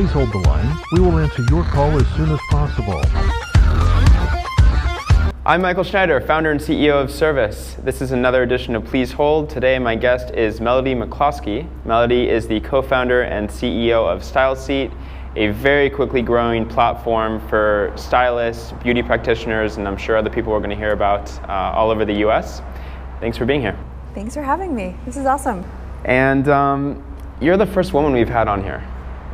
Please hold the line. We will answer your call as soon as possible. I'm Michael Schneider, founder and CEO of Service. This is another edition of Please Hold. Today my guest is Melody McCloskey. Melody is the co-founder and CEO of Styleseat, a very quickly growing platform for stylists, beauty practitioners, and I'm sure other people we're going to hear about all over the US. Thanks for being here. Thanks for having me. This is awesome. And you're the first woman we've had on here,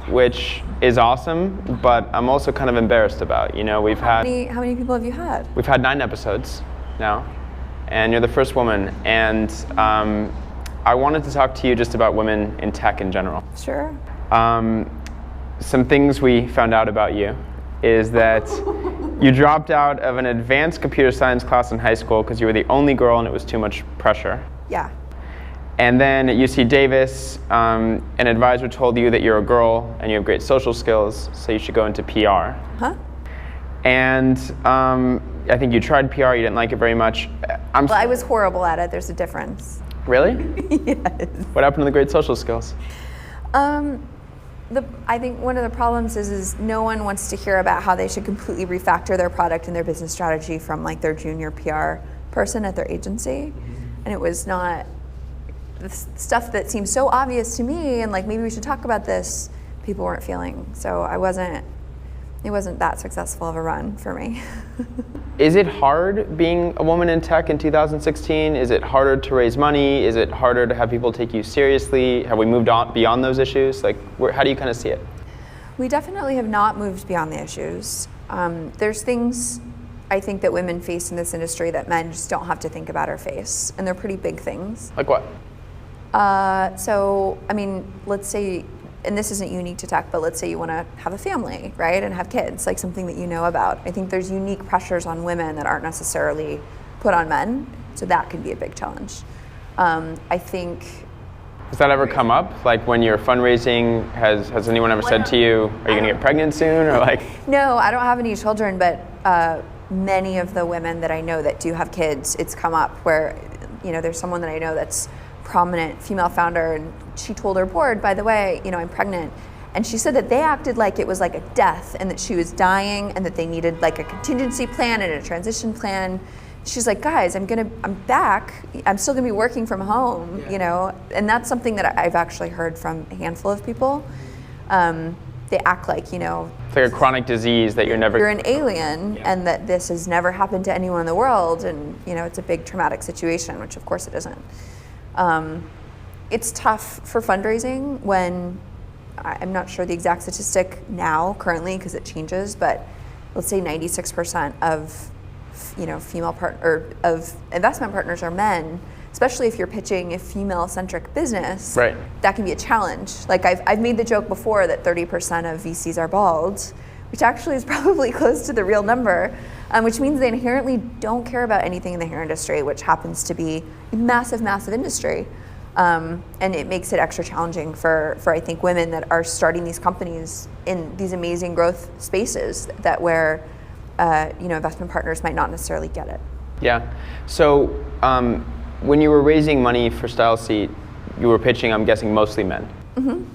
which is awesome, but I'm also kind of embarrassed about. You know, How many people have you had? We've had 9 episodes now, and you're the first woman. And I wanted to talk to you just about women in tech in general. Sure. Some things we found out about you is that you dropped out of an advanced computer science class in high school because you were the only girl and it was too much pressure. Yeah. And then at UC Davis, an advisor told you that you're a girl and you have great social skills, so you should go into PR. Huh? And I think you tried PR, you didn't like it very much. I was horrible at it. There's a difference. Really? Yes. What happened to the great social skills? I think one of the problems is no one wants to hear about how they should completely refactor their product and their business strategy from like their junior PR person at their agency. And it was not the stuff that seemed so obvious to me and like maybe we should talk about this, people weren't feeling. So it wasn't that successful of a run for me. Is it hard being a woman in tech in 2016? Is it harder to raise money? Is it harder to have people take you seriously? Have we moved on beyond those issues? Like, how do you kind of see it? We definitely have not moved beyond the issues. There's things I think that women face in this industry that men just don't have to think about or face, and they're pretty big things. Like what? So, I mean, let's say, and this isn't unique to tech, but let's say you want to have a family, right, and have kids, like something that you know about. I think there's unique pressures on women that aren't necessarily put on men, so that can be a big challenge. I think... Has that ever come up? Like when you're fundraising, has anyone ever said to you, are you going to get pregnant soon, or like? No, I don't have any children, but many of the women that I know that do have kids, it's come up where, you know, there's someone that I know that's prominent female founder, and she told her board, by the way, you know, I'm pregnant. And she said that they acted like it was like a death and that she was dying and that they needed like a contingency plan and a transition plan. She's like, guys, I'm back. I'm still gonna be working from home, you know? And that's something that I've actually heard from a handful of people. They act like, you know, it's like a chronic disease that you're an alien, and that this has never happened to anyone in the world, and you know, it's a big traumatic situation, which of course it isn't. It's tough for fundraising when, I'm not sure the exact statistic now currently because it changes, but let's say 96% of of investment partners are men, especially if you're pitching a female-centric business. Right. That can be a challenge. Like I've made the joke before that 30% of VCs are bald, which actually is probably close to the real number, which means they inherently don't care about anything in the hair industry, which happens to be a massive, massive industry. And it makes it extra challenging for I think women that are starting these companies in these amazing growth spaces that where investment partners might not necessarily get it. Yeah. So when you were raising money for Styleseat, you were pitching, I'm guessing, mostly men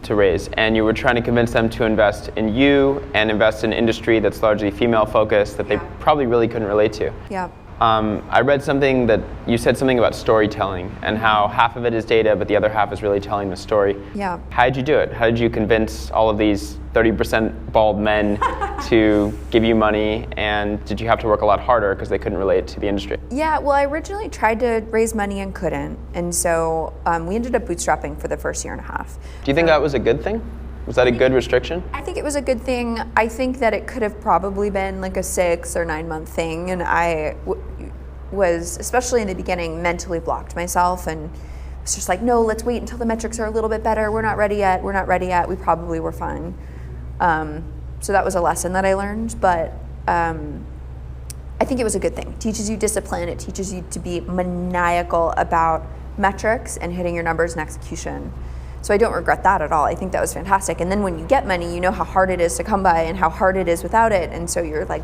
to raise, and you were trying to convince them to invest in you and invest in an industry that's largely female focused that they probably really couldn't relate to. Yeah. I read something that you said something about storytelling and how half of it is data, but the other half is really telling the story. Yeah. How did you do it? How did you convince all of these 30% bald men to give you money, and did you have to work a lot harder because they couldn't relate to the industry? Yeah, well, I originally tried to raise money and couldn't, and so we ended up bootstrapping for the first year and a half. Do you think that was a good thing? Was that a good restriction? I think it was a good thing. I think that it could have probably been like a 6 or 9 month thing, and I was, especially in the beginning, mentally blocked myself and was just like, no, let's wait until the metrics are a little bit better. We're not ready yet. We probably were fine. So that was a lesson that I learned, but I think it was a good thing. It teaches you discipline. It teaches you to be maniacal about metrics and hitting your numbers and execution. So I don't regret that at all. I think that was fantastic. And then when you get money, you know how hard it is to come by and how hard it is without it. And so you're like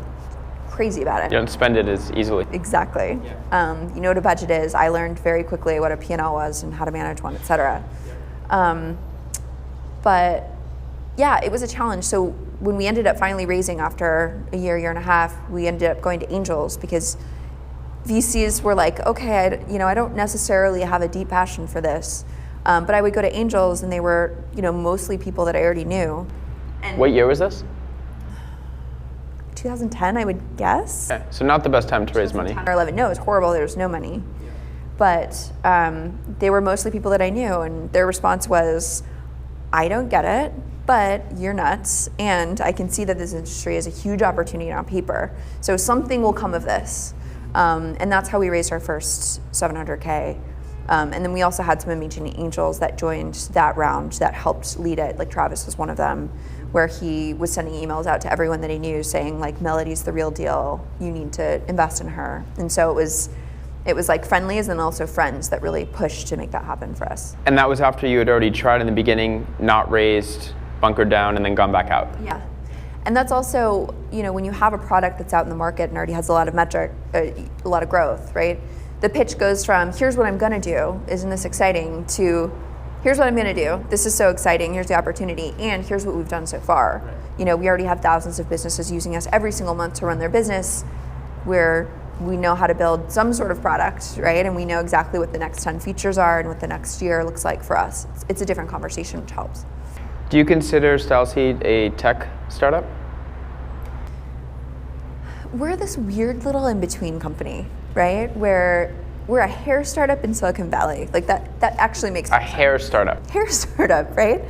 crazy about it. You don't spend it as easily. Exactly. Yeah. You know what a budget is. I learned very quickly what a P&L was and how to manage one, et cetera. But yeah, it was a challenge. So when we ended up finally raising after a year and a half, we ended up going to angels because VCs were like, okay, I don't necessarily have a deep passion for this, but I would go to angels, and they were, mostly people that I already knew. And What year was this? 2010, I would guess. Okay, so not the best time to raise money. 10 or 11. No, it was horrible. There was no money. But they were mostly people that I knew, and their response was, I don't get it, but you're nuts, and I can see that this industry is a huge opportunity on paper. So something will come of this. And that's how we raised our first $700K. And then we also had some amazing angels that joined that round that helped lead it. Like Travis was one of them, where he was sending emails out to everyone that he knew saying, like, Melody's the real deal. You need to invest in her. And so it was like friendlies and also friends that really pushed to make that happen for us. And that was after you had already tried in the beginning, not raised, bunkered down, and then gone back out. Yeah. And that's also, when you have a product that's out in the market and already has a lot of growth, right? The pitch goes from, here's what I'm gonna do, isn't this exciting, to here's what I'm gonna do, this is so exciting, here's the opportunity, and here's what we've done so far. Right. We already have thousands of businesses using us every single month to run their business, where we know how to build some sort of product, right? And we know exactly what the next 10 features are and what the next year looks like for us. It's a different conversation, which helps. Do you consider Styleseat a tech startup? We're this weird little in-between company, right? Where we're a hair startup in Silicon Valley. Like that actually makes sense. A hair startup. Hair startup, right?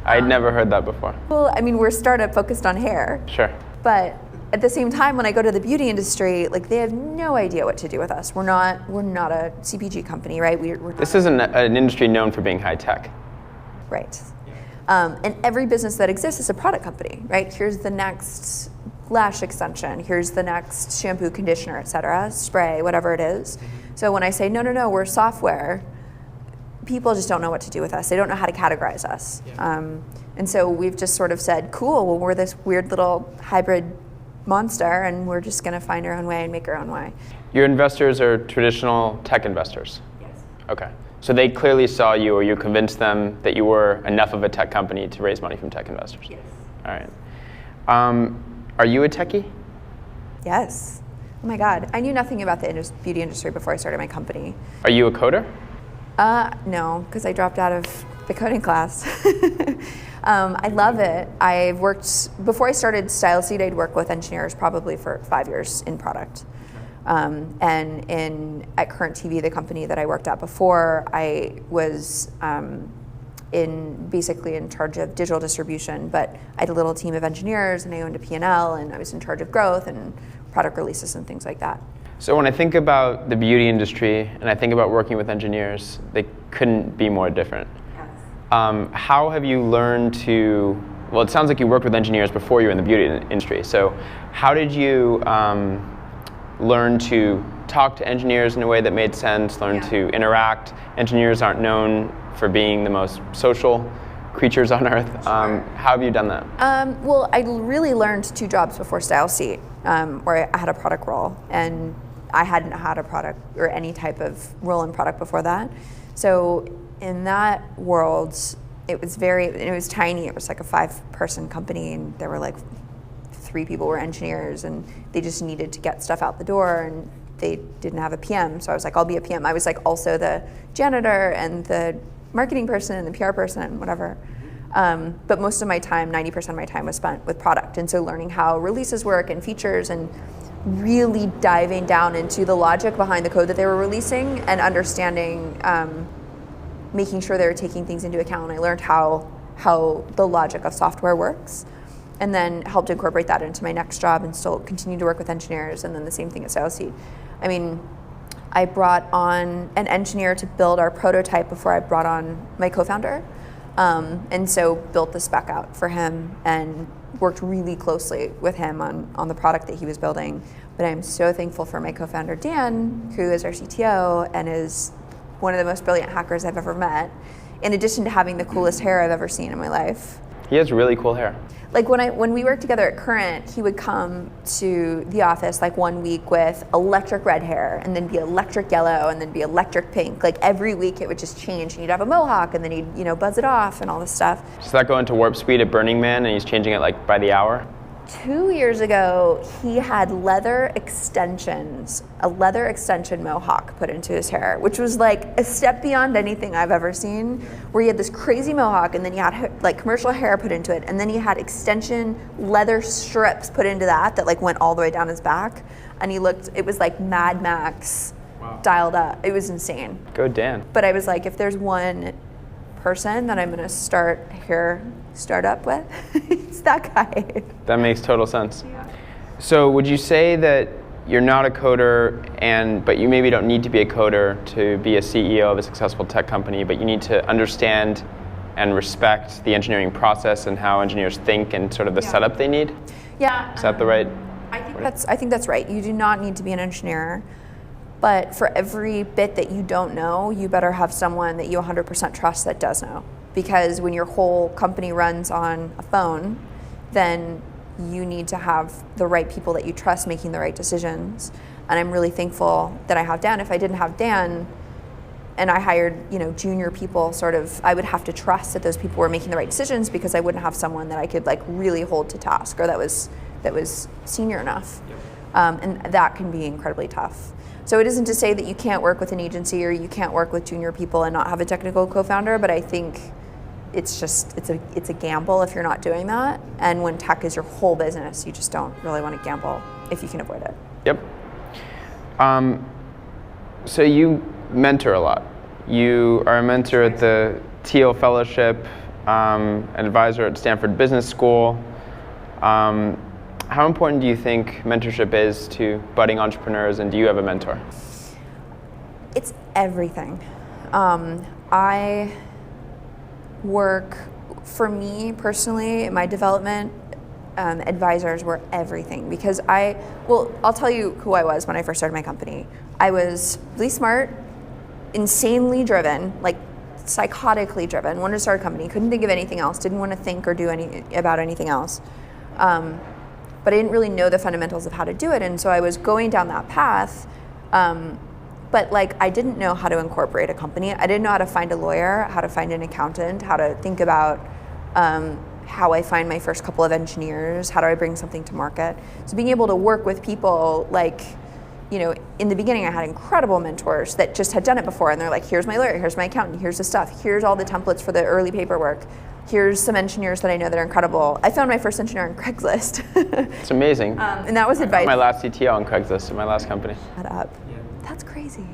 I'd never heard that before. Well, we're a startup focused on hair. Sure. But at the same time, when I go to the beauty industry, like they have no idea what to do with us. We're not a CPG company, right? This is an industry known for being high tech. Right. And every business that exists is a product company, right? Here's the next lash extension, here's the next shampoo, conditioner, et cetera, spray, whatever it is. So when I say, no, we're software, people just don't know what to do with us. They don't know how to categorize us. And so we've just sort of said, cool, well, we're this weird little hybrid monster, and we're just gonna find our own way and make our own way. Your investors are traditional tech investors? Yes. Okay. So they clearly saw you, or you convinced them that you were enough of a tech company to raise money from tech investors? Yes. All right. Are you a techie? Yes. Oh my God. I knew nothing about the beauty industry before I started my company. Are you a coder? No, because I dropped out of the coding class. I love it. Before I started Styleseat, I'd worked with engineers probably for 5 years in product. And at Current TV, the company that I worked at before, I was basically in charge of digital distribution, but I had a little team of engineers, and I owned a P&L, and I was in charge of growth and product releases and things like that. So when I think about the beauty industry and I think about working with engineers, they couldn't be more different. Yes. How have you learned to, well, it sounds like you worked with engineers before you were in the beauty industry, so how did you learn to talk to engineers in a way that made sense, learn to interact? Engineers aren't known for being the most social creatures on earth. How have you done that? Well, I really learned 2 jobs before Styleseat, where I had a product role, and I hadn't had a product or any type of role in product before that. So in that world, it was tiny. It was like a 5-person company, and there were like 3 people were engineers, and they just needed to get stuff out the door, and they didn't have a PM. So I was like, I'll be a PM. I was like also the janitor and the marketing person and the PR person and whatever. But most of my time, 90% of my time was spent with product. And so learning how releases work and features, and really diving down into the logic behind the code that they were releasing, and understanding, making sure they were taking things into account. I learned how the logic of software works, and then helped incorporate that into my next job, and still continue to work with engineers. And then the same thing at Styleseat. I brought on an engineer to build our prototype before I brought on my co-founder. And so built the spec out for him and worked really closely with him on the product that he was building. But I'm so thankful for my co-founder, Dan, who is our CTO and is one of the most brilliant hackers I've ever met, in addition to having the coolest hair I've ever seen in my life. He has really cool hair. Like when we worked together at Current, he would come to the office like 1 week with electric red hair, and then be electric yellow, and then be electric pink. Like every week it would just change, and he'd have a mohawk, and then he'd buzz it off and all this stuff. Does that go into warp speed at Burning Man, and he's changing it like by the hour? 2 years ago, he had leather extensions, a leather extension mohawk put into his hair, which was like a step beyond anything I've ever seen, where he had this crazy mohawk, and then he had like commercial hair put into it, and then he had extension leather strips put into that like went all the way down his back, and it was like Mad Max dialed up. It was insane. Go Dan. But I was like, if there's one person that I'm gonna start up with, it's that guy. That makes total sense. Yeah. So would you say that you're not a coder, but you maybe don't need to be a coder to be a CEO of a successful tech company, but you need to understand and respect the engineering process and how engineers think and sort of the setup they need? Yeah. Is that the right? I think that's right. You do not need to be an engineer, but for every bit that you don't know, you better have someone that you 100% trust that does know. Because when your whole company runs on a phone, then you need to have the right people that you trust making the right decisions. And I'm really thankful that I have Dan. If I didn't have Dan and I hired, junior people, I would have to trust that those people were making the right decisions, because I wouldn't have someone that I could like really hold to task, or that was senior enough. Yep. And that can be incredibly tough. So it isn't to say that you can't work with an agency or you can't work with junior people and not have a technical co-founder, but I think it's a gamble if you're not doing that. And when tech is your whole business, you just don't really want to gamble if you can avoid it. Yep. So you mentor a lot. You are a mentor at the Teal Fellowship, an advisor at Stanford Business School. How important do you think mentorship is to budding entrepreneurs, and do you have a mentor? It's everything. For me personally, my development advisors were everything, because I'll tell you who I was when I first started my company. I was really smart, insanely driven, like psychotically driven, wanted to start a company, couldn't think of anything else, didn't want to think or do about anything else. But I didn't really know the fundamentals of how to do it, and so I was going down that path, but I didn't know how to incorporate a company. I didn't know how to find a lawyer, how to find an accountant, how to think about how I find my first couple of engineers, how do I bring something to market. So being able to work with people, in the beginning I had incredible mentors that just had done it before, and they're like, here's my lawyer, here's my accountant, here's the stuff, here's all the templates for the early paperwork. Here's some engineers that I know that are incredible. I found my first engineer on Craigslist. It's amazing. And that was advice. My last CTO on Craigslist in my last company. Shut up. Yeah. That's crazy.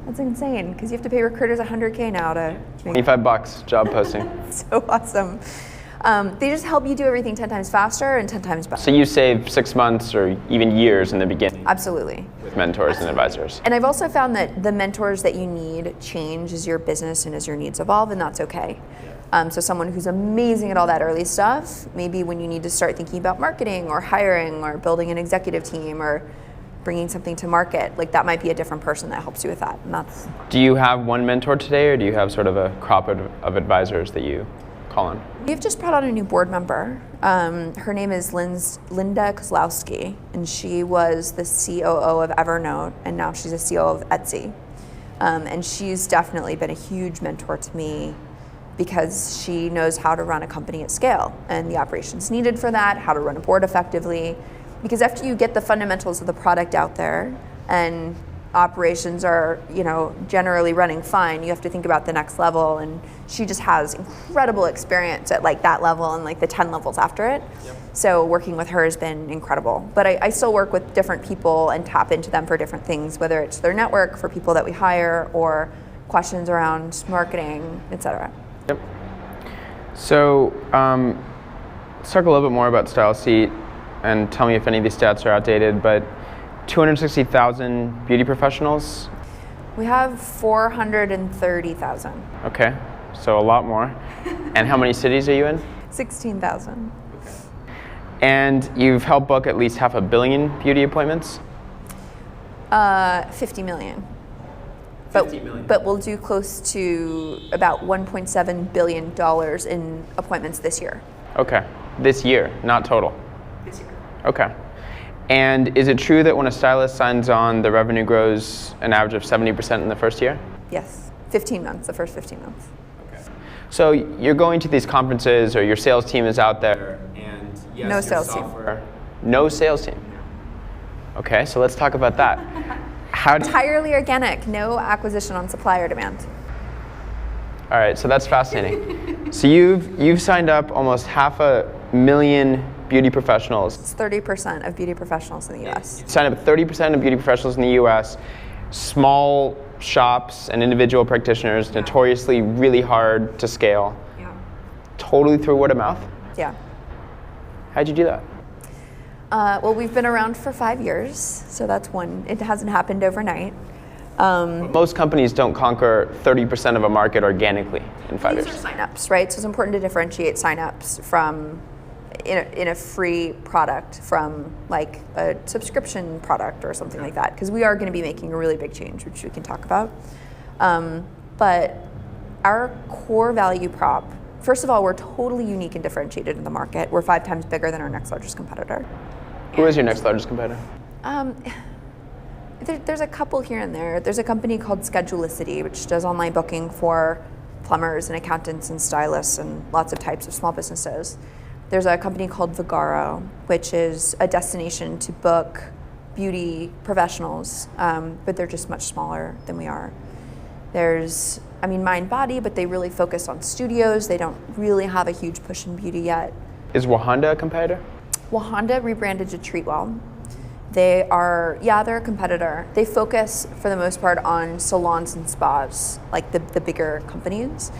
That's insane, because you have to pay recruiters $100K now to make $25 job posting. So awesome. They just help you do everything 10 times faster and 10 times better. So you save 6 months or even years in the beginning. Absolutely. With mentors and advisors. And I've also found that the mentors that you need change as your business and as your needs evolve, and that's okay. So someone who's amazing at all that early stuff, maybe when you need to start thinking about marketing or hiring or building an executive team or bringing something to market, that might be a different person that helps you with that. And that's. Do you have one mentor today, or do you have sort of a crop of advisors that you call on? We've just brought on a new board member. Her name is Linda Kozlowski, and she was the COO of Evernote, and now she's a COO of Etsy. And she's definitely been a huge mentor to me, because she knows how to run a company at scale and the operations needed for that, how to run a board effectively. Because after you get the fundamentals of the product out there and operations are, generally running fine, you have to think about the next level, and she just has incredible experience at that level and the 10 levels after it. Yep. So working with her has been incredible. But I still work with different people and tap into them for different things, whether it's their network for people that we hire or questions around marketing, etc. Yep. So let's talk a little bit more about Styleseat, and tell me if any of these stats are outdated, but 260,000 beauty professionals? We have 430,000. Okay, so a lot more. And how many cities are you in? 16,000. Okay. And you've helped book at least 500 million beauty appointments? 50 million. 15 million. But we'll do close to about $1.7 billion in appointments this year. Okay, this year, not total. This year. Okay. And is it true that when a stylist signs on, the revenue grows an average of 70% in the first year? Yes, 15 months, the first 15 months. Okay. So you're going to these conferences, or your sales team is out there, and yes, No your sales team. software. No sales team. Okay, so let's talk about that. Entirely organic, no acquisition on supplier demand. All right, so that's fascinating. So you've signed up almost 500,000 beauty professionals. It's 30% of beauty professionals in the US. Signed up 30% of beauty professionals in the US. Small shops and individual practitioners, notoriously really hard to scale. Yeah. Totally through word of mouth? Yeah. How'd you do that? Well, we've been around for 5 years, so that's one. It hasn't happened overnight. Most companies don't conquer 30% of a market organically in 5 years. These are signups, right? So it's important to differentiate signups from in a free product from like a subscription product or something like that, because we are going to be making a really big change, which we can talk about. But our core value prop, first of all, we're totally unique and differentiated in the market. We're 5 times bigger than our next largest competitor. Who is your next largest competitor? There's a couple here and there. There's a company called Styleseat, which does online booking for plumbers and accountants and stylists and lots of types of small businesses. There's a company called Vigaro, which is a destination to book beauty professionals, but they're just much smaller than we are. There's, Mind Body, but they really focus on studios. They don't really have a huge push in beauty yet. Is Wahanda a competitor? Wahanda rebranded to Treatwell. They're a competitor. They focus, for the most part, on salons and spas, like the bigger companies.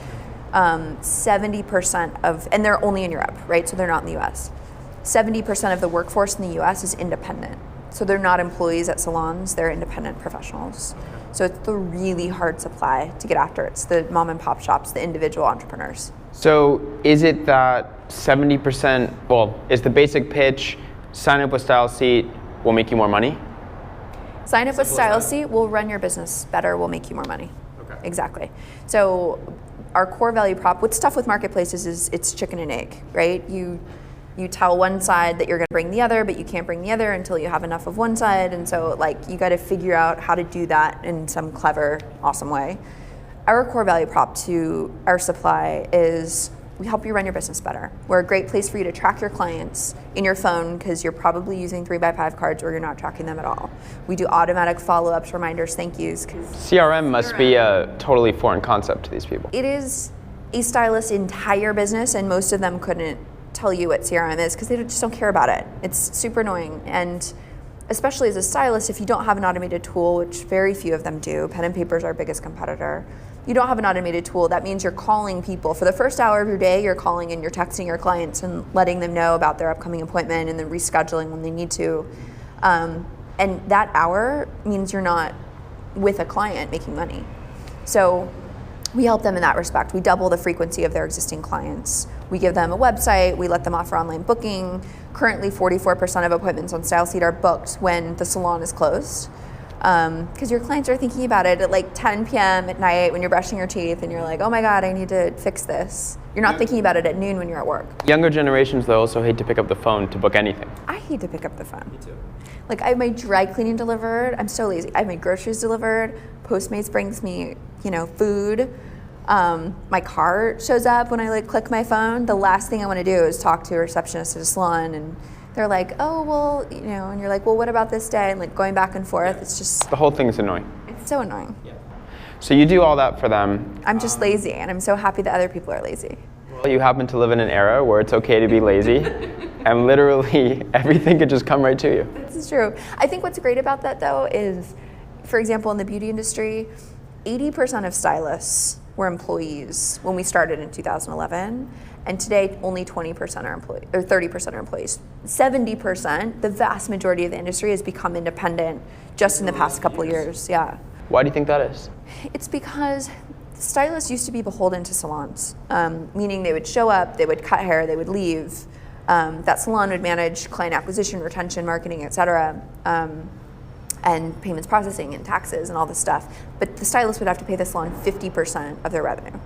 70% of, and they're only in Europe, right? So they're not in the US. 70% of the workforce in the US is independent. So they're not employees at salons, they're independent professionals. So it's the really hard supply to get after. It's the mom and pop shops, the individual entrepreneurs. So is it that 70%, is the basic pitch, sign up with Styleseat, will make you more money? Sign up with Styleseat, we'll run your business better, we'll make you more money. Okay. Exactly. So our core value prop, what's tough with marketplaces is it's chicken and egg, right? You tell one side that you're going to bring the other, but you can't bring the other until you have enough of one side. And so you got to figure out how to do that in some clever, awesome way. Our core value prop to our supply is we help you run your business better. We're a great place for you to track your clients in your phone because you're probably using 3x5 cards or you're not tracking them at all. We do automatic follow-ups, reminders, thank yous. CRM must be a totally foreign concept to these people. It is a stylist's entire business, and most of them couldn't tell you what CRM is because they just don't care about it. It's super annoying. And especially as a stylist, if you don't have an automated tool, which very few of them do, pen and paper is our biggest competitor, you don't have an automated tool, that means you're calling people. For the first hour of your day, you're calling and you're texting your clients and letting them know about their upcoming appointment and then rescheduling when they need to. And that hour means you're not with a client making money. So we help them in that respect. We double the frequency of their existing clients. We give them a website, we let them offer online booking. Currently 44% of appointments on Styleseat are booked when the salon is closed. Because your clients are thinking about it at 10 p.m. at night when you're brushing your teeth and you're like, oh my God, I need to fix this. You're not thinking about it at noon when you're at work. Younger generations, though, also hate to pick up the phone to book anything. I hate to pick up the phone. Me too. I have my dry cleaning delivered. I'm so lazy. I have my groceries delivered. Postmates brings me, food. My car shows up when I click my phone. The last thing I want to do is talk to a receptionist at a salon and they're like, oh, well, and you're like, well, what about this day? And going back and forth, it's just... The whole thing is annoying. It's so annoying. Yeah. So you do all that for them. I'm just lazy, and I'm so happy that other people are lazy. Well, you happen to live in an era where it's okay to be lazy, and literally everything could just come right to you. This is true. I think what's great about that, though, is, for example, in the beauty industry, 80% of stylists were employees when we started in 2011. And today, only 20% are employees, or 30% are employees. 70%, the vast majority of the industry has become independent just in the past couple of years. Yeah. Why do you think that is? It's because stylists used to be beholden to salons, meaning they would show up, they would cut hair, they would leave. That salon would manage client acquisition, retention, marketing, et cetera. and payments processing and taxes and all this stuff. But the stylist would have to pay the salon 50% of their revenue.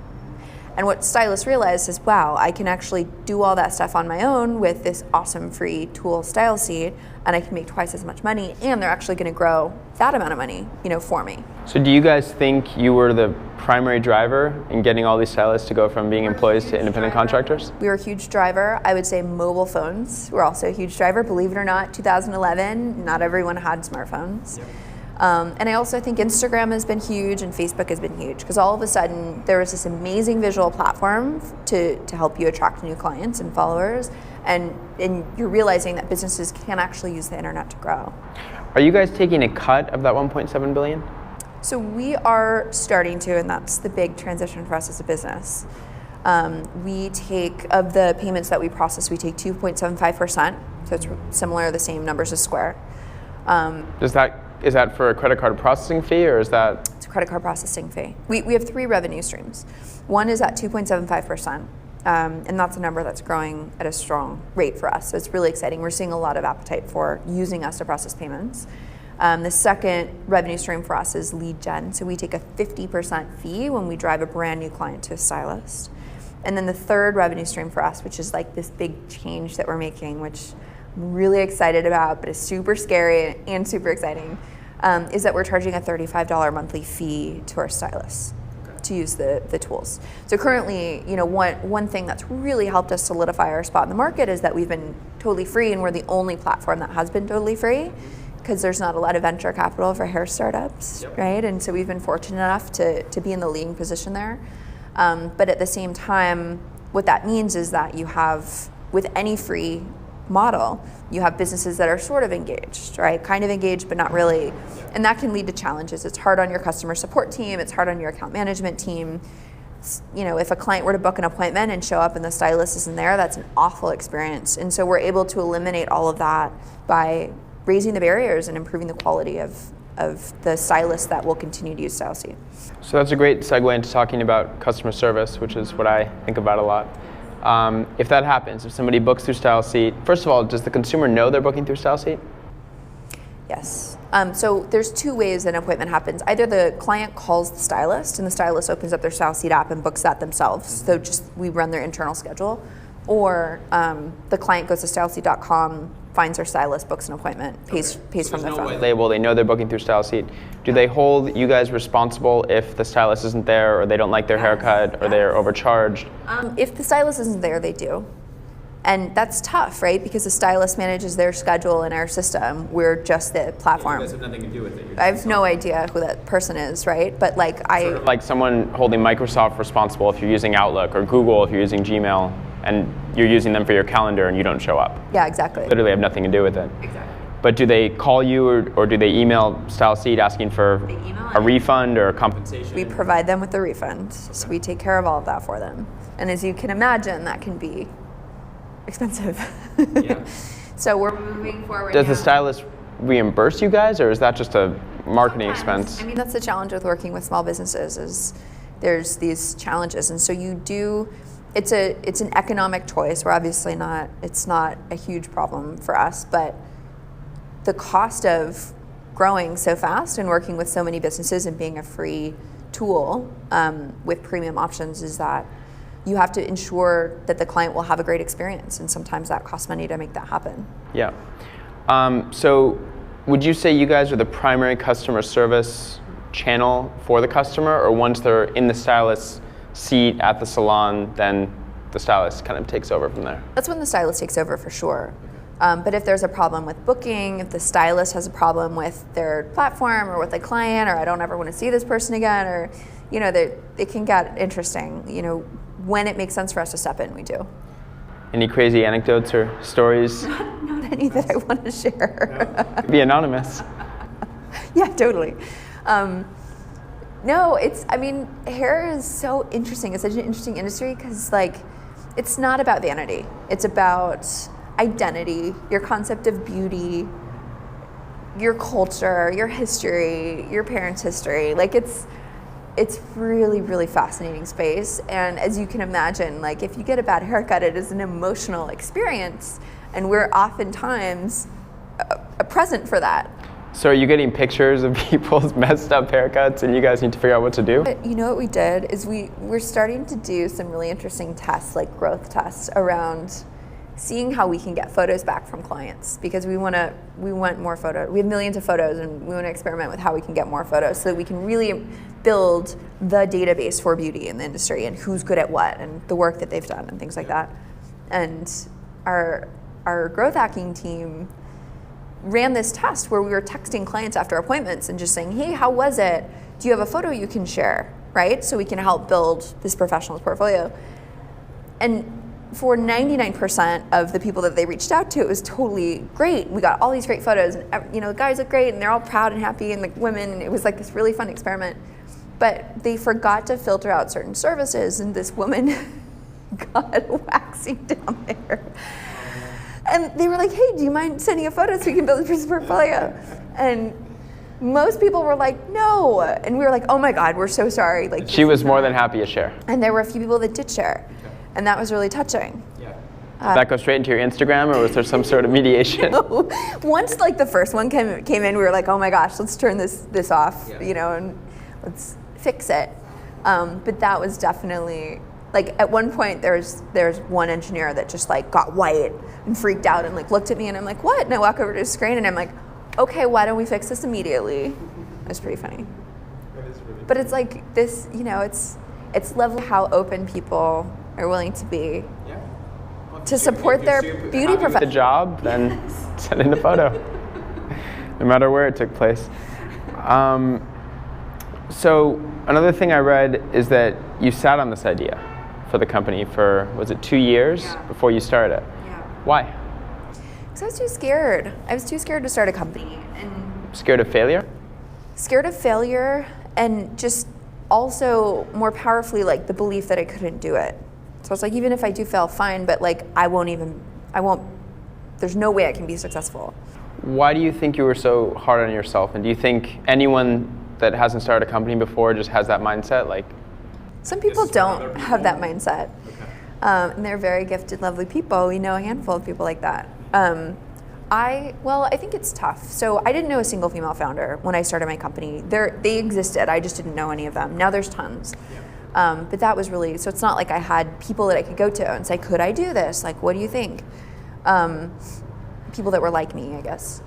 And what stylists realized is, wow, I can actually do all that stuff on my own with this awesome free tool, Styleseat, and I can make twice as much money, and they're actually going to grow that amount of money, for me. So do you guys think you were the primary driver in getting all these stylists to go from being employees to independent contractors? We were a huge driver. I would say mobile phones were also a huge driver. Believe it or not, 2011, not everyone had smartphones. Yep. And I also think Instagram has been huge and Facebook has been huge, because all of a sudden there was this amazing visual platform to help you attract new clients and followers, and you're realizing that businesses can actually use the internet to grow. Are you guys taking a cut of that 1.7 billion? So we are starting to, and that's the big transition for us as a business. We take, of the payments that we process, we take 2.75%, so it's similar, the same numbers as Square. Is that for a credit card processing fee, or is that? It's a credit card processing fee. We have 3 revenue streams. One is at 2.75%, and that's a number that's growing at a strong rate for us. So it's really exciting. We're seeing a lot of appetite for using us to process payments. The second revenue stream for us is lead gen. So we take a 50% fee when we drive a brand new client to a stylist. And then the third revenue stream for us, which is like this big change that we're making, which I'm really excited about, but it's super scary and super exciting, is that we're charging a $35 monthly fee to our stylists to use the tools. So currently, one thing that's really helped us solidify our spot in the market is that we've been totally free, and we're the only platform that has been totally free, because there's not a lot of venture capital for hair startups, right? And so we've been fortunate enough to be in the leading position there. But at the same time, what that means is that you have, with any free model, you have businesses that are sort of engaged, right? Kind of engaged, but not really. And that can lead to challenges. It's hard on your customer support team. It's hard on your account management team. If a client were to book an appointment and show up and the stylist isn't there, that's an awful experience. And so we're able to eliminate all of that by raising the barriers and improving the quality of the stylists that will continue to use Styleseat. So that's a great segue into talking about customer service, which is what I think about a lot. If that happens, if somebody books through Styleseat, first of all, does the consumer know they're booking through Styleseat? Yes. So there's 2 ways an appointment happens. Either the client calls the stylist, and the stylist opens up their Styleseat app and books that themselves. So we run their internal schedule. Or the client goes to styleseat.com, finds their stylist, books an appointment, pays from their phone. They know they're booking through Styleseat. Do they hold you guys responsible if the stylist isn't there, or they don't like their haircut, or they're overcharged? If the stylist isn't there, they do. And that's tough, right? Because the stylist manages their schedule in our system. We're just the platform. You guys have nothing to do with it. I have no idea who that person is, right? But sort of like someone holding Microsoft responsible if you're using Outlook, or Google if you're using Gmail, and you're using them for your calendar and you don't show up. Yeah, exactly. Literally have nothing to do with it. Exactly. But do they call you, or do they email Styleseat asking for a refund or a compensation? We provide them with the refund. So we take care of all of that for them. And as you can imagine, that can be expensive. Yeah. So we're moving forward. Does the stylist reimburse you guys, or is that just a marketing Sometimes. expense? I mean, that's the challenge with working with small businesses, is there's these challenges. And so it's an economic choice. We're obviously it's not a huge problem for us, but the cost of growing so fast and working with so many businesses and being a free tool with premium options is that you have to ensure that the client will have a great experience, and sometimes that costs money to make that happen. Yeah. So would you say you guys are the primary customer service channel for the customer, or once they're in the stylist's seat at the salon, then the stylist kind of takes over from there? That's when the stylist takes over, for sure. But if there's a problem with booking, if the stylist has a problem with their platform or with the client, or I don't ever want to see this person again, or it can get interesting. When it makes sense for us to step in, we do. Any crazy anecdotes or stories? Not any that I want to share. No. Be anonymous. Yeah, totally. No, hair is so interesting. It's such an interesting industry, because it's not about vanity. It's about identity, your concept of beauty, your culture, your history, your parents' history. It's really, really fascinating space. And as you can imagine, if you get a bad haircut, it is an emotional experience, and we're oftentimes a present for that. So are you getting pictures of people's messed up haircuts and you guys need to figure out what to do? But you know what we did is we're starting to do some really interesting tests, like growth tests, around seeing how we can get photos back from clients, because we want more photos. We have millions of photos and we want to experiment with how we can get more photos so that we can really build the database for beauty in the industry and who's good at what and the work that they've done and things like that. And our growth hacking team ran this test where we were texting clients after appointments and just saying, hey, how was it? Do you have a photo you can share, right? So we can help build this professional's portfolio. And for 99% of the people that they reached out to, it was totally great. We got all these great photos, and the guys look great, and they're all proud and happy, and the women, and it was like this really fun experiment. But they forgot to filter out certain services, and this woman got waxing down there. And they were like, hey, do you mind sending a photo so we can build this portfolio? And most people were like, no. And we were like, oh my God, we're so sorry. Like, she was more than happy to share. And there were a few people that did share. And that was really touching. Yeah. Did that go straight into your Instagram, or was there some sort of mediation? No. Once like the first one came in, we were like, oh my gosh, let's turn this off, and let's fix it. But that was definitely, like, at one point there's one engineer that just like got white and freaked out and like looked at me, and I'm like, what? And I walk over to his screen and I'm like, okay, why don't we fix this immediately? It was pretty funny. That is really but it's like this, it's lovely how open people are willing to be to support their beauty profession. The job, then send in the photo, no matter where it took place. So another thing I read is that you sat on this idea for the company for, was it 2 years before you started it? Yeah. Why? Because I was too scared. I was too scared to start a company. And scared of failure? Scared of failure, and just also more powerfully like the belief that I couldn't do it. So it's like, even if I do fail, fine, but like there's no way I can be successful. Why do you think you were so hard on yourself? And do you think anyone that hasn't started a company before just has that mindset? Like, some people don't have that mindset. Okay. And they're very gifted, lovely people. We know a handful of people like that. I think it's tough. So I didn't know a single female founder when I started my company. They existed, I just didn't know any of them. Now there's tons. Yeah. But that was really, so it's not like I had people that I could go to and say, could I do this? Like, what do you think? People that were like me, I guess.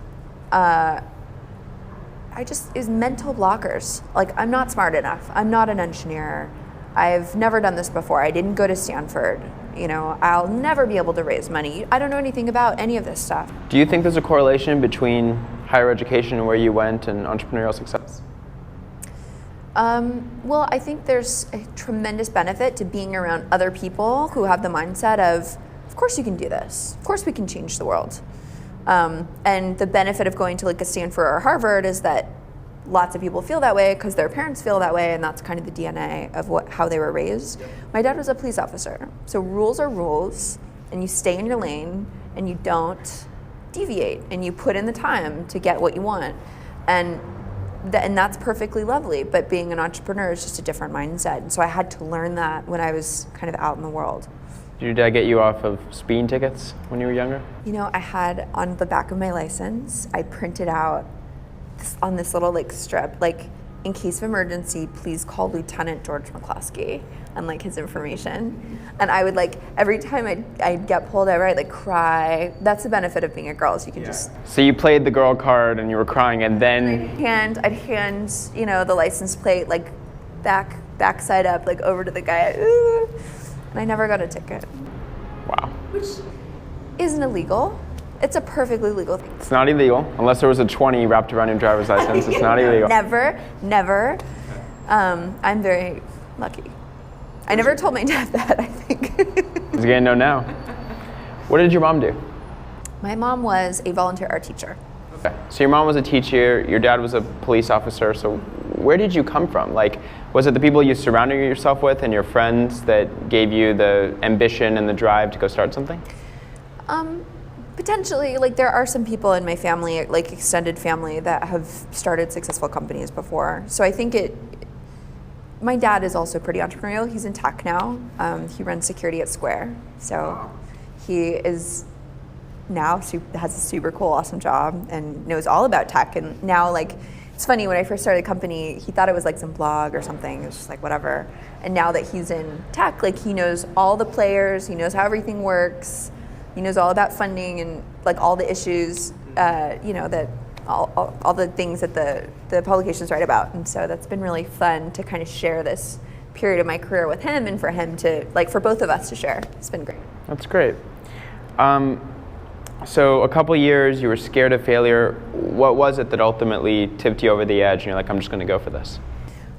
It was mental blockers. Like, I'm not smart enough. I'm not an engineer. I've never done this before. I didn't go to Stanford. I'll never be able to raise money. I don't know anything about any of this stuff. Do you think there's a correlation between higher education and where you went and entrepreneurial success? Well, I think there's a tremendous benefit to being around other people who have the mindset of course you can do this. Of course we can change the world. And the benefit of going to like a Stanford or Harvard is that lots of people feel that way because their parents feel that way, and that's kind of the DNA of how they were raised. Yep. My dad was a police officer, so rules are rules, and you stay in your lane, and you don't deviate, and you put in the time to get what you want. And that's perfectly lovely, but being an entrepreneur is just a different mindset. And so I had to learn that when I was kind of out in the world. Did your dad get you off of speeding tickets when you were younger? I had on the back of my license, I printed out on this little like strip, like, in case of emergency, please call Lieutenant George McCloskey, and like his information. And I would like, every time I'd get pulled over, I'd like cry. That's the benefit of being a girl, is you can just. So you played the girl card and you were crying, and then. I'd hand, the license plate like back side up, like over to the guy. Ooh, and I never got a ticket. Wow. Which isn't illegal. It's a perfectly legal thing. It's not illegal, unless there was a 20 wrapped around your driver's license. It's not illegal. Never. I'm very lucky. I never told my dad that, I think. He's gonna know now. What did your mom do? My mom was a volunteer art teacher. Okay. So your mom was a teacher, your dad was a police officer, so where did you come from? Like, was it the people you surrounded yourself with and your friends that gave you the ambition and the drive to go start something? Potentially, like, there are some people in my family, like extended family, that have started successful companies before. So I think my dad is also pretty entrepreneurial. He's in tech now. He runs security at Square. So he is now has a super cool, awesome job and knows all about tech. And now, like, it's funny, when I first started the company, he thought it was like some blog or something. It was just like, whatever. And now that he's in tech, like, he knows all the players, he knows how everything works, he knows all about funding and like all the issues, that all the things that the publications write about. And so that's been really fun to kind of share this period of my career with him, and for him to, like, for both of us to share. It's been great. That's great. So a couple years, you were scared of failure. What was it that ultimately tipped you over the edge and you're like, I'm just going to go for this?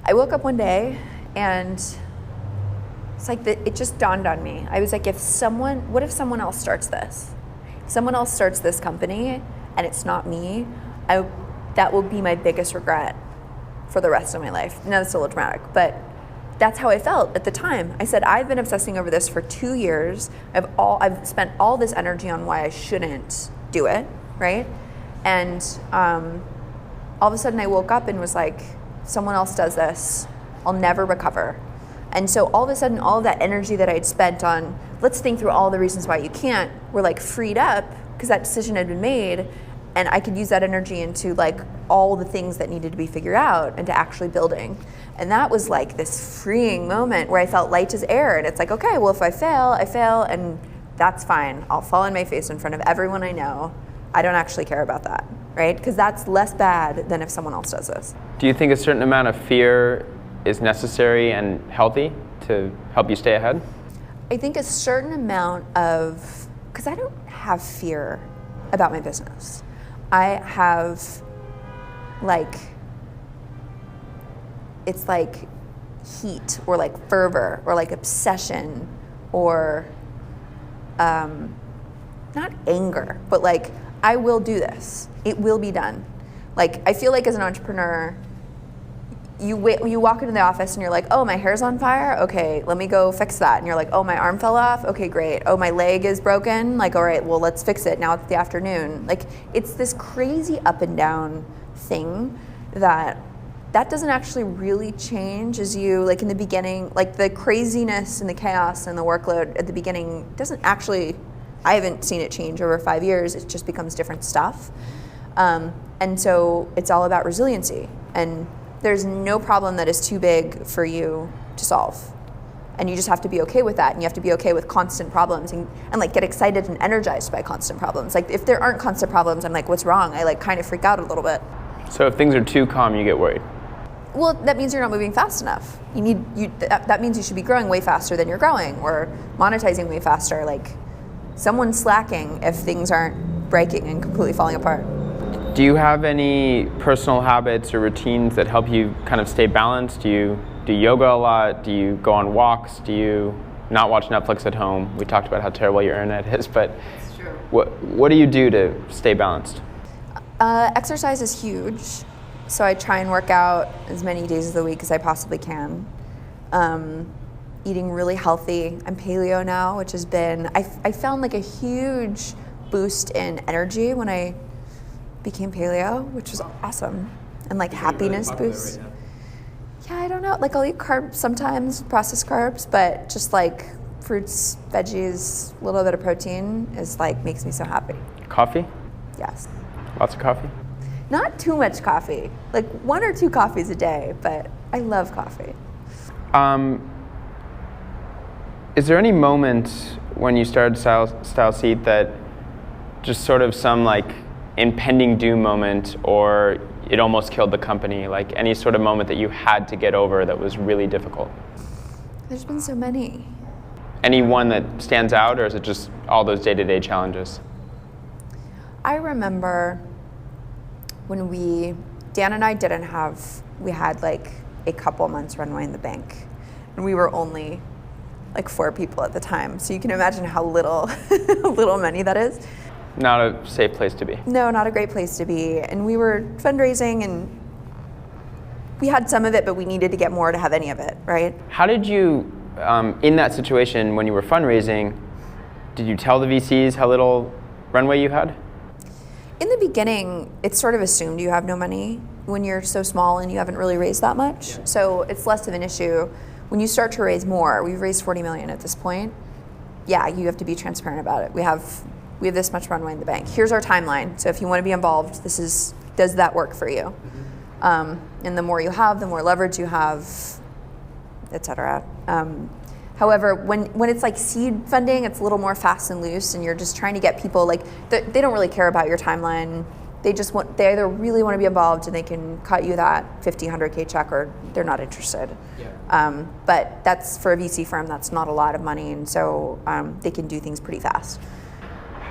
I woke up one day and it's like it just dawned on me. I was like, what if someone else starts this? If someone else starts this company and it's not me, that will be my biggest regret for the rest of my life. Now, that's a little dramatic, but that's how I felt at the time. I said, I've been obsessing over this for 2 years. I've spent all this energy on why I shouldn't do it, right? And all of a sudden I woke up and was like, someone else does this, I'll never recover. And so all of a sudden, all of that energy that I'd spent on, let's think through all the reasons why you can't, were like freed up because that decision had been made. And I could use that energy into like all the things that needed to be figured out and to actually building. And that was like this freeing moment where I felt light as air. And it's like, okay, well, if I fail, and that's fine. I'll fall on my face in front of everyone I know. I don't actually care about that, right? Because that's less bad than if someone else does this. Do you think a certain amount of fear is necessary and healthy to help you stay ahead? I think a certain amount of, because I don't have fear about my business. I have like, it's like heat or like fervor or like obsession or not anger, but like, I will do this. It will be done. Like, I feel like as an entrepreneur, you walk into the office and you're like, oh, my hair's on fire? Okay, let me go fix that. And you're like, oh, my arm fell off? Okay, great. Oh, my leg is broken? Like, all right, well, let's fix it. Now it's the afternoon. Like, it's this crazy up and down thing that doesn't actually really change as you, like in the beginning, like the craziness and the chaos and the workload at the beginning doesn't actually, I haven't seen it change over 5 years. It just becomes different stuff. And so it's all about resiliency. And there's no problem that is too big for you to solve. And you just have to be okay with that. And you have to be okay with constant problems and like get excited and energized by constant problems. Like if there aren't constant problems, I'm like, what's wrong? I like kind of freak out a little bit. So if things are too calm, you get worried? Well, that means you're not moving fast enough. That means you should be growing way faster than you're growing, or monetizing way faster. Like, someone's slacking if things aren't breaking and completely falling apart. Do you have any personal habits or routines that help you kind of stay balanced? Do you do yoga a lot? Do you go on walks? Do you not watch Netflix at home? We talked about how terrible your internet is, but it's true. What do you do to stay balanced? Exercise is huge. So I try and work out as many days of the week as I possibly can. Eating really healthy. I'm paleo now, which has been, I found like a huge boost in energy when I became paleo, which was awesome. And like happiness boost. Right, yeah, I don't know. Like I'll eat carbs sometimes, processed carbs, but just like fruits, veggies, a little bit of protein is like, makes me so happy. Coffee? Yes. Lots of coffee? Not too much coffee, like 1 or 2 coffees a day, but I love coffee. Is there any moment when you started Styleseat that just sort of some like impending doom moment, or it almost killed the company, like any sort of moment that you had to get over that was really difficult? There's been so many. Any one that stands out, or is it just all those day-to-day challenges? I remember when Dan and I we had like a couple months runway in the bank, and we were only like 4 people at the time. So you can imagine how little money that is. Not a safe place to be. No, not a great place to be. And we were fundraising, and we had some of it, but we needed to get more to have any of it, right? How did you, in that situation when you were fundraising, did you tell the VCs how little runway you had? In the beginning, it's sort of assumed you have no money when you're so small and you haven't really raised that much. Yeah. So it's less of an issue. When you start to raise more, we've raised $40 million at this point. Yeah, you have to be transparent about it. We have we have this much runway in the bank. Here's our timeline. So if you want to be involved, does that work for you? And the more you have, the more leverage you have, et cetera. However, when it's like seed funding, it's a little more fast and loose, and you're just trying to get people, like, they don't really care about your timeline. They either really want to be involved and they can cut you that 50, 100K check, or they're not interested. Yeah. But that's, for a VC firm, that's not a lot of money, and so they can do things pretty fast.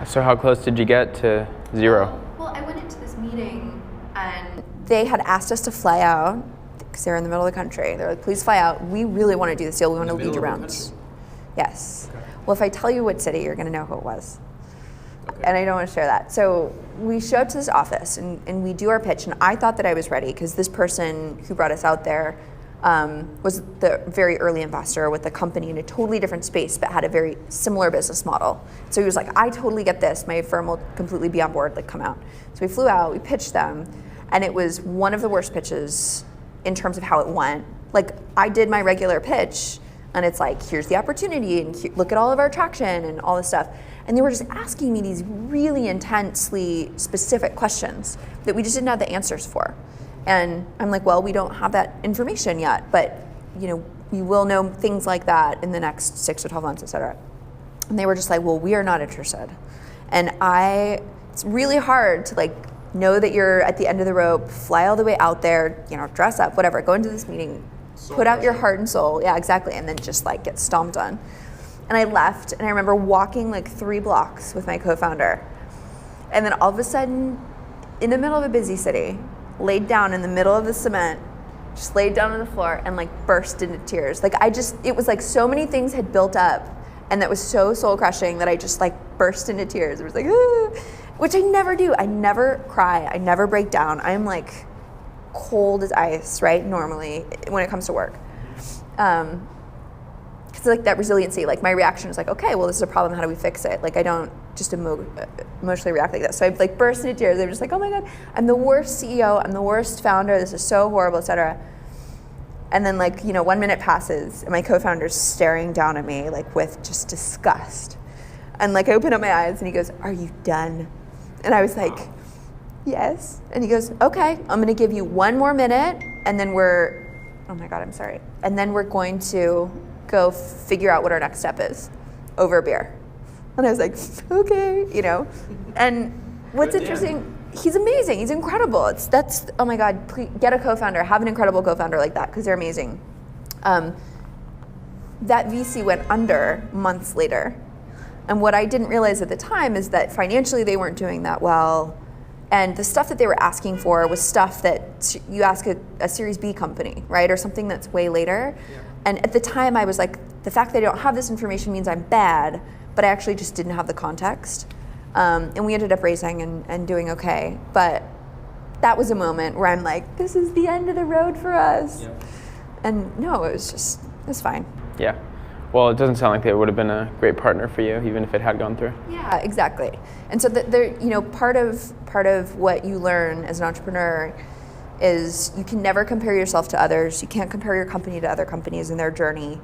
So how close did you get to zero? Well, I went into this meeting and they had asked us to fly out because they're in the middle of the country. They're like, please fly out. We really want to do this deal. We want to lead you around. Yes. Okay. Well, if I tell you what city, you're going to know who it was. Okay. And I don't want to share that. So we show up to this office and we do our pitch, and I thought that I was ready because this person who brought us out there was the very early investor with a company in a totally different space but had a very similar business model. So he was like, I totally get this. My firm will completely be on board, like, come out. So we flew out, we pitched them, and it was one of the worst pitches in terms of how it went. Like, I did my regular pitch, and it's like, here's the opportunity, and look at all of our traction and all this stuff. And they were just asking me these really intensely specific questions that we just didn't have the answers for. And I'm like, well, we don't have that information yet, but we will know things like that in the next 6 to 12 months, et cetera. And they were just like, well, we are not interested. And it's really hard to, like, know that you're at the end of the rope, fly all the way out there, dress up, whatever, go into this meeting, put out your heart and soul. Yeah, exactly. And then just, like, get stomped on. And I left, and I remember walking like 3 blocks with my co-founder. And then all of a sudden, in the middle of a busy city, laid down in the middle of the cement, just laid down on the floor and, like, burst into tears. Like, it was like so many things had built up, and that was so soul crushing that I just, like, burst into tears. It was like, which I never do. I never cry. I never break down. I'm, like, cold as ice, right, normally, when it comes to work. Because, like, that resiliency, like, my reaction is like, okay, well, this is a problem. How do we fix it? Like, I don't just emotionally react like that. So I, like, burst into tears. I'm just like, oh my God, I'm the worst CEO. I'm the worst founder. This is so horrible, et cetera. And then, like, 1 minute passes, and my co-founder's staring down at me, like, with just disgust. And, like, I open up my eyes, and he goes, are you done? And I was like, yes. And he goes, okay, I'm going to give you 1 more minute, and then oh my God, I'm sorry. And then we're going to go figure out what our next step is over a beer. And I was like, okay, And what's interesting, he's amazing. He's incredible. Oh my God, please get a co-founder. Have an incredible co-founder like that, because they're amazing. That VC went under months later. And what I didn't realize at the time is that financially they weren't doing that well. And the stuff that they were asking for was stuff that you ask a Series B company, right? Or something that's way later. Yeah. And at the time I was like, the fact that I don't have this information means I'm bad, but I actually just didn't have the context. And we ended up raising and doing okay. But that was a moment where I'm like, this is the end of the road for us. Yeah. And no, it was fine. Yeah. Well, it doesn't sound like they would have been a great partner for you, even if it had gone through. Yeah, exactly. And so part of what you learn as an entrepreneur is you can never compare yourself to others. You can't compare your company to other companies in their journey,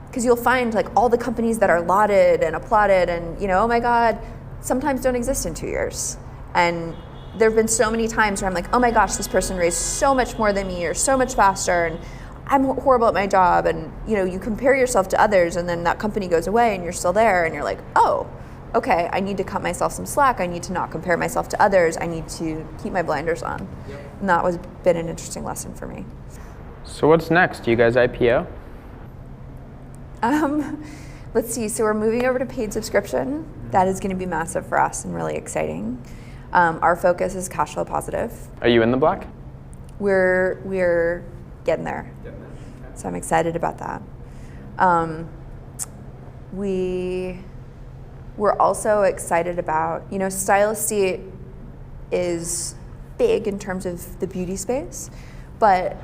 because you'll find, like, all the companies that are lauded and applauded and oh my God, sometimes don't exist in 2 years. And there have been so many times where I'm like, oh my gosh, this person raised so much more than me or so much faster, and I'm horrible at my job. And you compare yourself to others, and then that company goes away and you're still there, and you're like, oh, okay, I need to cut myself some slack. I need to not compare myself to others. I need to keep my blinders on. Yep. And that was been an interesting lesson for me. So what's next? Do you guys IPO? Let's see. So we're moving over to paid subscription. That is going to be massive for us and really exciting. Our focus is cash flow positive. Are you in the black? We're getting there. So I'm excited about that. We're also excited about, Styleseat is big in terms of the beauty space, but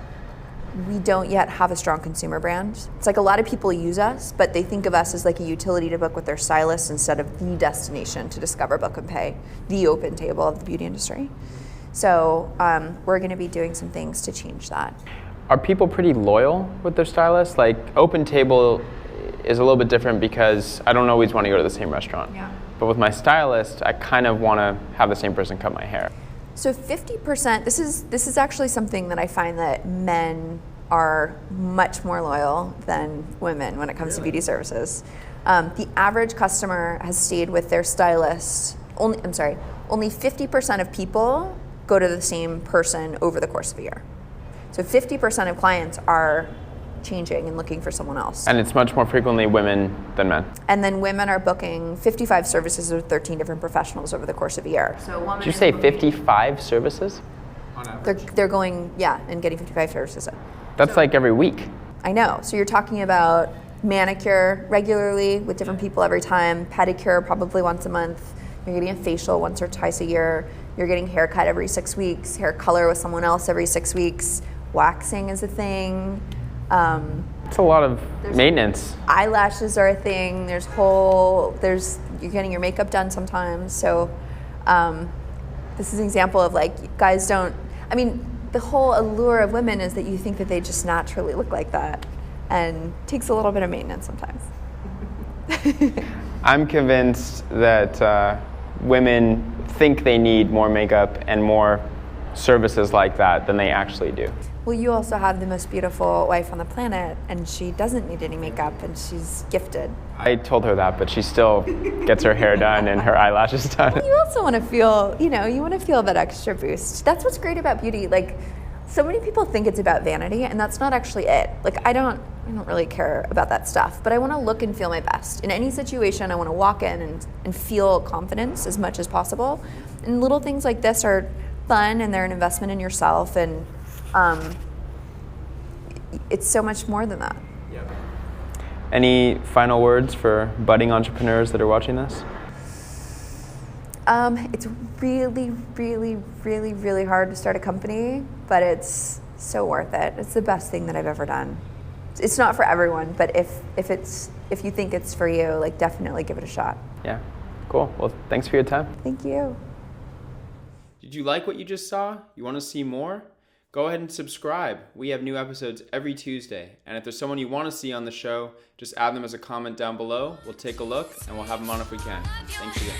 we don't yet have a strong consumer brand. It's like a lot of people use us, but they think of us as like a utility to book with their stylist instead of the destination to discover, book, and pay, the open table of the beauty industry. So we're going to be doing some things to change that. Are people pretty loyal with their stylists? Like, open table is a little bit different because I don't always want to go to the same restaurant. Yeah. but with my stylist, I kind of want to have the same person cut my hair. So 50%, this is actually something that I find that men are much more loyal than women when it comes to beauty services. The average customer has stayed with their stylist, only 50% of people go to the same person over the course of a year. So 50% of clients are changing and looking for someone else. And it's much more frequently women than men. And then women are booking 55 services with 13 different professionals over the course of a year. So a woman Did you say 55 services? they're going, yeah, and getting 55 services. That's like every week. I know. So you're talking about manicure regularly with different people every time, pedicure probably once a month, you're getting a facial once or twice a year, you're getting haircut every 6 weeks, hair color with someone else every 6 weeks, waxing is a thing. It's a lot of maintenance. Eyelashes are a thing. You're getting your makeup done sometimes. So this is an example of like, guys don't, I mean, the whole allure of women is that you think that they just naturally look like that, and it takes a little bit of maintenance sometimes. I'm convinced that women think they need more makeup and more services like that than they actually do. Well, you also have the most beautiful wife on the planet, and she doesn't need any makeup, and she's gifted. I told her that, but she still gets her hair done and her eyelashes done. You also want to feel, you want to feel that extra boost. That's what's great about beauty. Like, so many people think it's about vanity, and that's not actually it. Like, I don't really care about that stuff, but I want to look and feel my best. In any situation, I want to walk in and feel confidence as much as possible. And little things like this are fun, and they're an investment in yourself, and it's so much more than that. Yep. Any final words for budding entrepreneurs that are watching this? It's really, really, really, really hard to start a company, but it's so worth it. It's the best thing that I've ever done. It's not for everyone, but if you think it's for you, like, definitely give it a shot. Yeah, cool. Well, thanks for your time. Thank you. Did you like what you just saw? You want to see more? Go ahead and subscribe. We have new episodes every Tuesday. And if there's someone you want to see on the show, just add them as a comment down below. We'll take a look and we'll have them on if we can. Thanks again.